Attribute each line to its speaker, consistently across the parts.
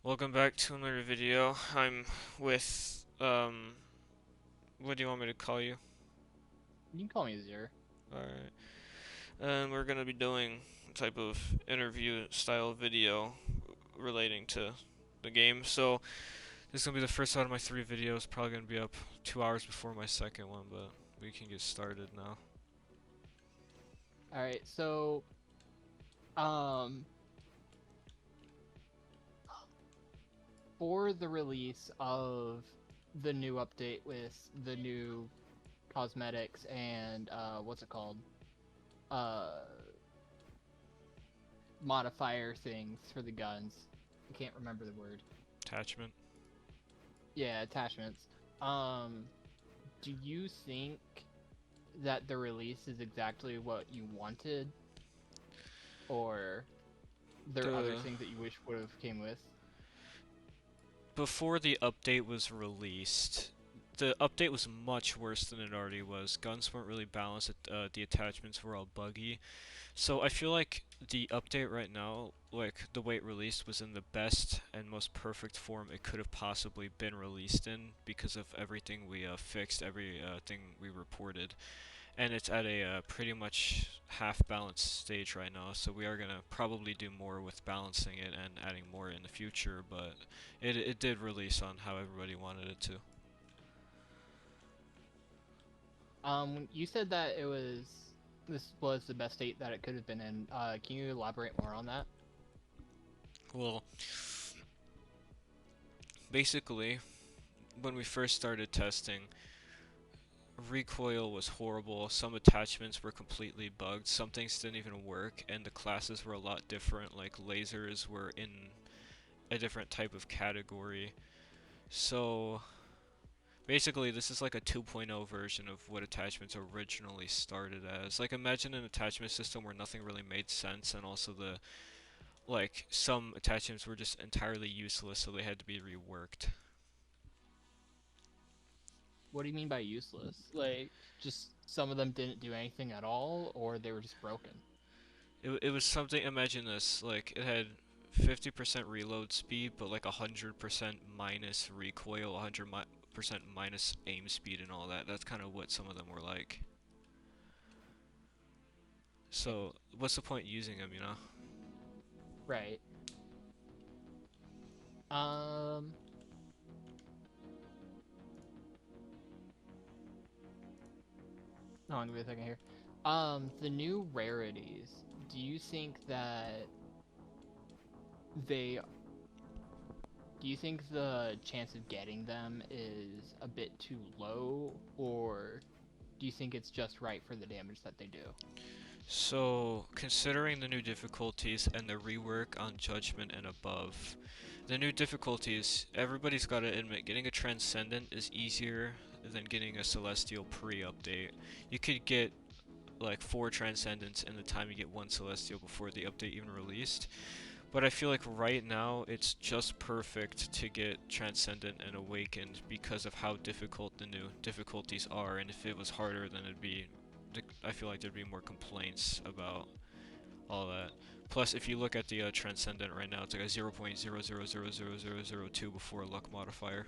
Speaker 1: Welcome back to another video. I'm with, what do you want me to call you?
Speaker 2: You can call me Azure.
Speaker 1: Alright. And we're gonna be doing a type of interview style video relating to the game. So, this is gonna be the first out of my three videos. Probably gonna be up 2 hours before my second one, but we can get started now.
Speaker 2: All right, so um, for the release of the new update with the new cosmetics and what's it called? Uh, Modifier things for the guns. I can't remember the word.
Speaker 1: Attachment.
Speaker 2: Yeah, attachments. Um, do you think that the release is exactly what you wanted, or there are other
Speaker 1: The
Speaker 2: things that you wish would have came with?
Speaker 1: Before the update was released, the update was much worse than it already was. Guns weren't really balanced. The attachments were all buggy. So I feel like the update right now, like the way it released, was in the best and most perfect form it could have possibly been released in because of everything we fixed, every thing we reported, and it's at a pretty much half balanced stage right now. So we are gonna probably do more with balancing it and adding more in the future, but it did release on how everybody wanted it to.
Speaker 2: You said that this was the best state that it could have been in. Can you elaborate more on that?
Speaker 1: Well, basically, when we first started testing, recoil was horrible. Some attachments were completely bugged. Some things didn't even work, and the classes were a lot different. Like lasers were in a different type of category. So basically, this is like a 2.0 version of what attachments originally started as. Like imagine an attachment system where nothing really made sense, and also the like some attachments were just entirely useless, so they had to be reworked.
Speaker 2: What do you mean by useless? Like, just some of them didn't do anything at all, or they were just broken?
Speaker 1: It was something. Imagine this: like it had 50% reload speed, but like 100% minus recoil, 100% minus aim speed, and all that. That's kind of what some of them were like. So what's the point using them, you know?
Speaker 2: Right. Um, Hold on, give me a second here. The new rarities. Do you think that they do you think the chance of getting them is a bit too low, or do you think it's just right for the damage that they do?
Speaker 1: So considering the new difficulties and the rework on Judgment and above, the new difficulties, everybody's got to admit, getting a Transcendent is easier than getting a Celestial pre-update. You could get like 4 Transcendents in the time you get one Celestial before the update even released. But I feel like right now it's just perfect to get Transcendent and Awakened because of how difficult the new difficulties are, and if it was harder then it'd be I feel like there'd be more complaints about all that. Plus, if you look at the Transcendent right now, it's like a 0.00000002 before luck modifier.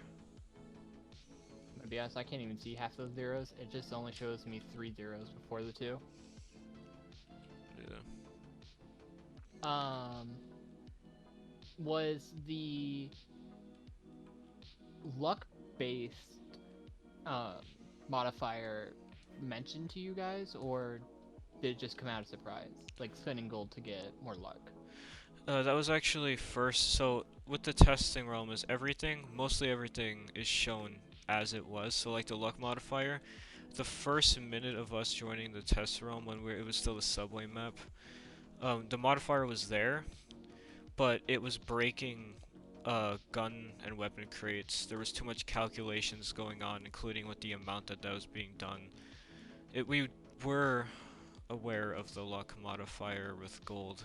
Speaker 2: I'm gonna be honest, I can't even see half those zeros. It just only shows me three zeros before the two.
Speaker 1: Yeah.
Speaker 2: Um, was the luck-based um, modifier mentioned to you guys, or did it just come out of surprise? Like spending gold to get more luck?
Speaker 1: That was actually first. So with the testing realm, is everything, mostly everything, is shown as it was. So like the luck modifier, the first minute of us joining the test realm when it was still a subway map, the modifier was there, but it was breaking gun and weapon crates. There was too much calculations going on, including with the amount that was being done. We were aware of the luck modifier with gold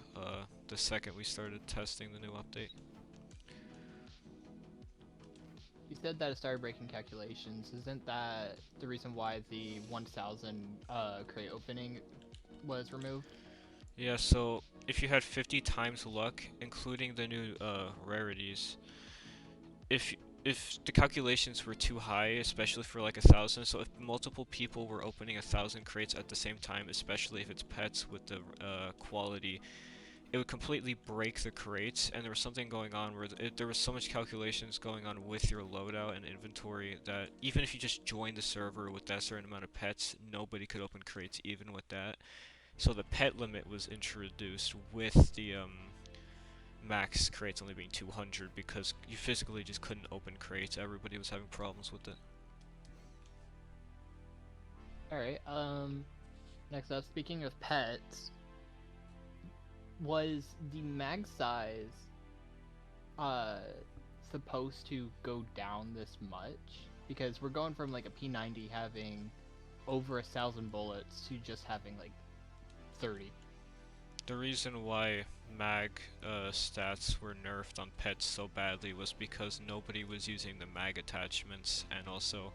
Speaker 1: the second we started testing the new update.
Speaker 2: You said that it started breaking calculations. Isn't that the reason why the 1,000 crate opening was removed?
Speaker 1: Yeah, so if you had 50 times luck, including the new rarities, if if the calculations were too high, especially for like 1,000, so if multiple people were opening 1,000 crates at the same time, especially if it's pets with the quality, it would completely break the crates. And there was something going on where there was so much calculations going on with your loadout and inventory that even if you just joined the server with that certain amount of pets, nobody could open crates even with that. So the pet limit was introduced with the max crates only being 200 because you physically just couldn't open crates. Everybody was having problems with it.
Speaker 2: All right. Next up, speaking of pets, was the mag size uh supposed to go down this much? Because we're going from like a P90 having over 1,000 bullets to just having like 30.
Speaker 1: The reason why mag stats were nerfed on pets so badly was because nobody was using the mag attachments, and also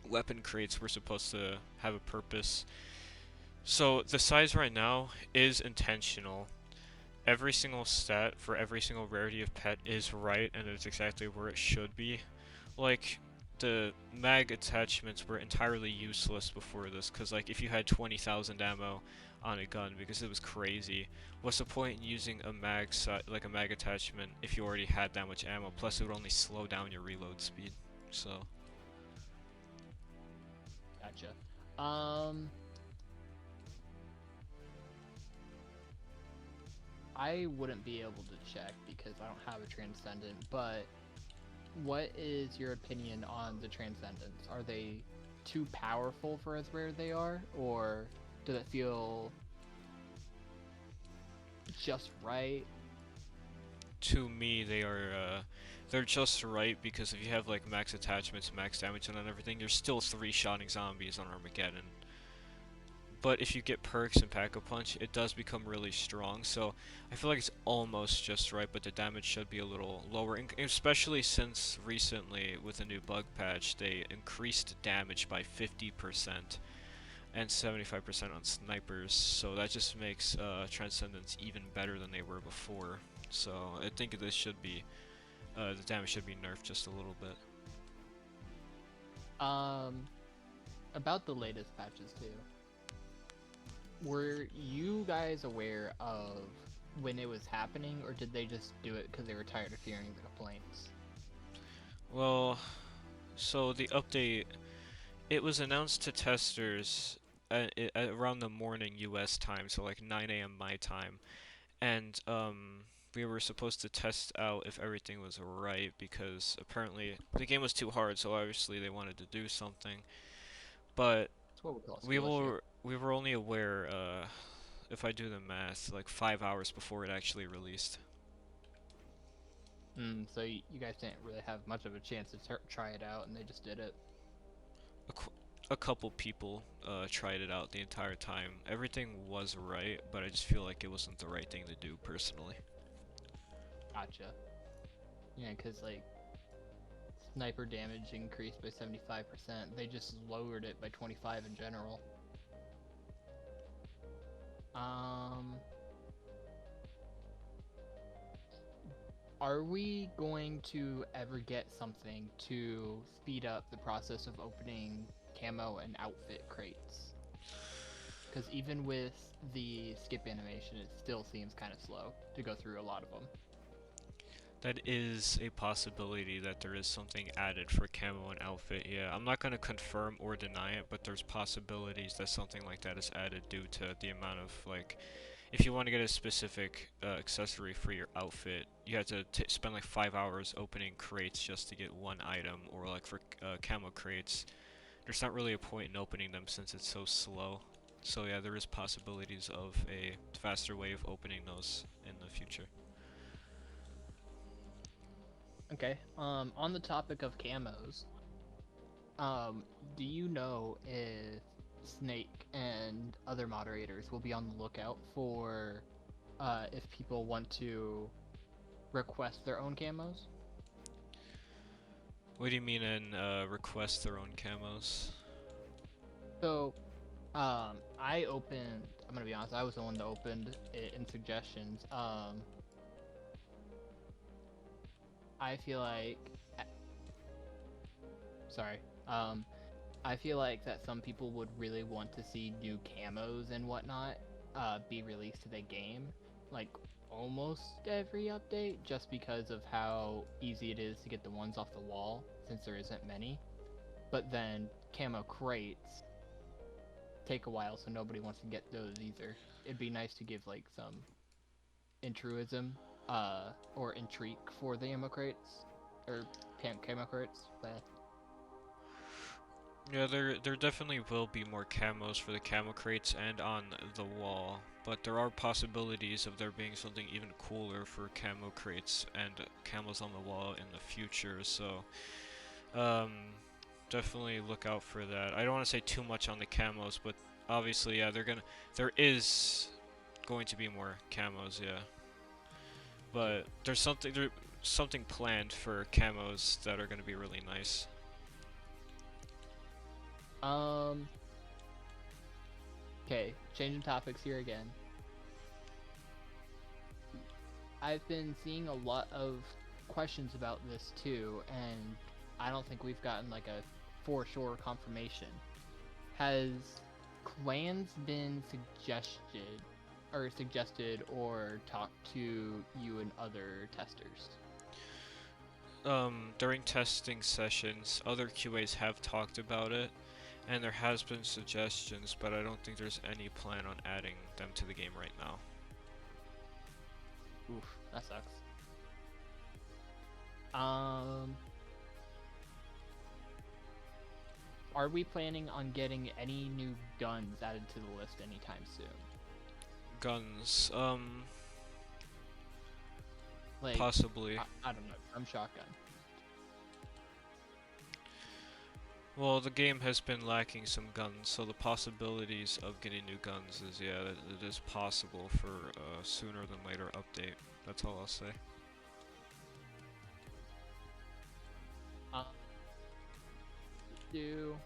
Speaker 1: weapon crates were supposed to have a purpose. So the size right now is intentional. Every single stat for every single rarity of pet is right, and it's exactly where it should be. Like, the mag attachments were entirely useless before this, because like if you had 20,000 ammo on a gun because it was crazy, what's the point in using a like a mag attachment if you already had that much ammo? Plus it would only slow down your reload speed. So
Speaker 2: Gotcha. I wouldn't be able to check because I don't have a transcendent, but what is your opinion on the transcendents? Are they too powerful for as rare they are, or does it feel just right?
Speaker 1: to me they're just right, because if you have like max attachments, max damage and everything, you're still three-shotting zombies on Armageddon. But if you get perks and Pack-a-Punch, it does become really strong. So I feel like it's almost just right, but the damage should be a little lower, especially since recently with a new bug patch, they increased damage by 50% and 75% on snipers. So that just makes Transcendence even better than they were before. So I think this should be the damage should be nerfed just a little bit.
Speaker 2: Um, about the latest patches too. Were you guys aware of when it was happening, or did they just do it because they were tired of hearing the complaints?
Speaker 1: Well, so the update, it was announced to testers at around the morning US time, so like 9 a.m. my time, and we were supposed to test out if everything was right because apparently the game was too hard, so obviously they wanted to do something. But
Speaker 2: It's what we call a
Speaker 1: we
Speaker 2: skill issue.
Speaker 1: were we were only aware, if I do the math, like 5 hours before it actually released.
Speaker 2: So you guys didn't really have much of a chance to try it out, and they just did it.
Speaker 1: A couple people tried it out the entire time. Everything was right, but I just feel like it wasn't the right thing to do personally.
Speaker 2: Gotcha. Yeah, because like sniper damage increased by 75%. They just lowered it by 25 in general. Um, are we going to ever get something to speed up the process of opening camo and outfit crates? Because even with the skip animation, it still seems kind of slow to go through a lot of them.
Speaker 1: That is a possibility that there is something added for camo and outfit, yeah. I'm not going to confirm or deny it, but there's possibilities that something like that is added due to the amount of, like, if you want to get a specific accessory for your outfit, you have to spend like 5 hours opening crates just to get one item, or like for camo crates, there's not really a point in opening them since it's so slow. So yeah, there is possibilities of a faster way of opening those in the future.
Speaker 2: Okay. On the topic of camos, do you know if Snake and other moderators will be on the lookout for if people want to request their own camos?
Speaker 1: What do you mean in request their own camos?
Speaker 2: So I opened. I'm gonna be honest. I was the one that opened it in suggestions. I feel like. Sorry. I feel like that some people would really want to see new camos and whatnot, be released to the game, like almost every update, just because of how easy it is to get the ones off the wall, since there isn't many. But then camo crates take a while, so nobody wants to get those either. It'd be nice to give like some intruism, or intrigue for the ammo crates, or camo crates. But
Speaker 1: Yeah, there definitely will be more camos for the camo crates and on the wall, but there are possibilities of there being something even cooler for camo crates and camos on the wall in the future. So, um, definitely look out for that. I don't want to say too much on the camos, but obviously, yeah, there is going to be more camos, yeah.
Speaker 2: yeah.
Speaker 1: But there's something planned for camos that are going to be really nice.
Speaker 2: Um. Okay, changing topics here again. I've been seeing a lot of questions about this too, and I don't think we've gotten like a for sure confirmation. Has clans been suggested or talked to you and other testers?
Speaker 1: During testing sessions, other QAs have talked about it, and there has been suggestions, but I don't think there's any plan on adding them to the game right now.
Speaker 2: Oof, that sucks. Um, are we planning on getting any new guns added to the list anytime soon?
Speaker 1: Guns,
Speaker 2: Like,
Speaker 1: possibly.
Speaker 2: I don't know, from shotgun.
Speaker 1: Well, the game has been lacking some guns, so the possibilities of getting new guns is, yeah, it is possible for a sooner than later update. That's all I'll say.
Speaker 2: Um, do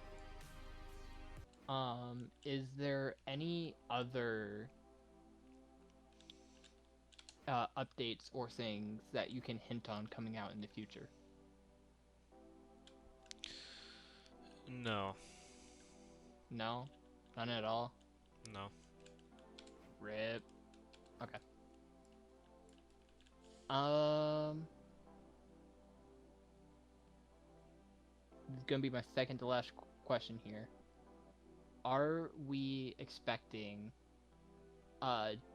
Speaker 2: is there any other updates or things that you can hint on coming out in the future?
Speaker 1: No,
Speaker 2: No, none at all.
Speaker 1: no.
Speaker 2: Rip. Okay. Um, this is gonna be my second to last question here. Are we expecting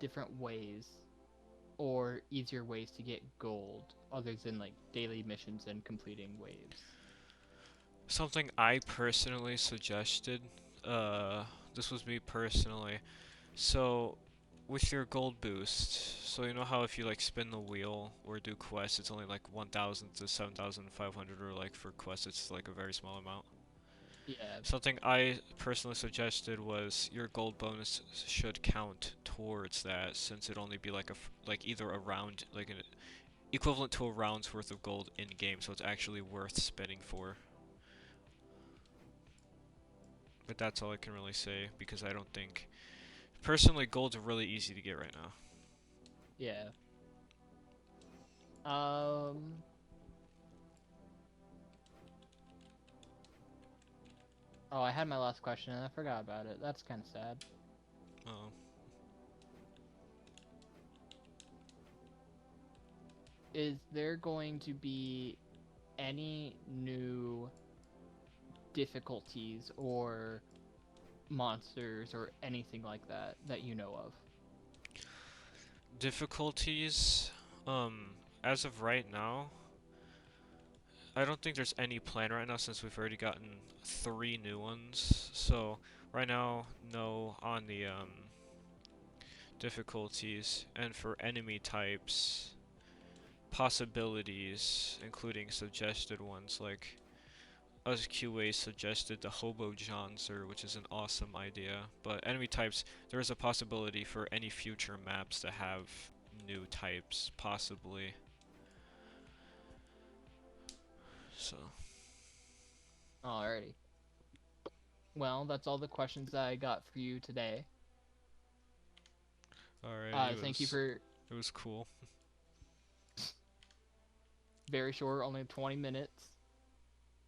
Speaker 2: different ways or easier ways to get gold other than like daily missions and completing waves?
Speaker 1: Something I personally suggested, uh, this was me personally. So, with your gold boost, so you know how if you like spin the wheel or do quests, it's only like 1,000 to 7,500, or like for quests, it's like a very small amount.
Speaker 2: Yeah.
Speaker 1: Something I personally suggested was your gold bonus should count towards that, since it'd only be like like either a round, like an equivalent to a round's worth of gold in game, so it's actually worth spending for. But that's all I can really say, because I don't think personally gold's really easy to get right now.
Speaker 2: Yeah. Um. Oh, I had my last question and I forgot about it. That's kind of sad.
Speaker 1: Oh.
Speaker 2: Is there going to be any new difficulties or monsters or anything like that that you know of?
Speaker 1: Difficulties, as of right now, I don't think there's any plan right now, since we've already gotten 3 new ones. So right now, no on the difficulties, and for enemy types, possibilities, including suggested ones, like us QA suggested the Hobo Johnser, which is an awesome idea. But enemy types, there is a possibility for any future maps to have new types, possibly. So,
Speaker 2: Alrighty. Well, that's all the questions I got for you today.
Speaker 1: Alright,
Speaker 2: Thank you for
Speaker 1: it was cool.
Speaker 2: very short, only 20 minutes.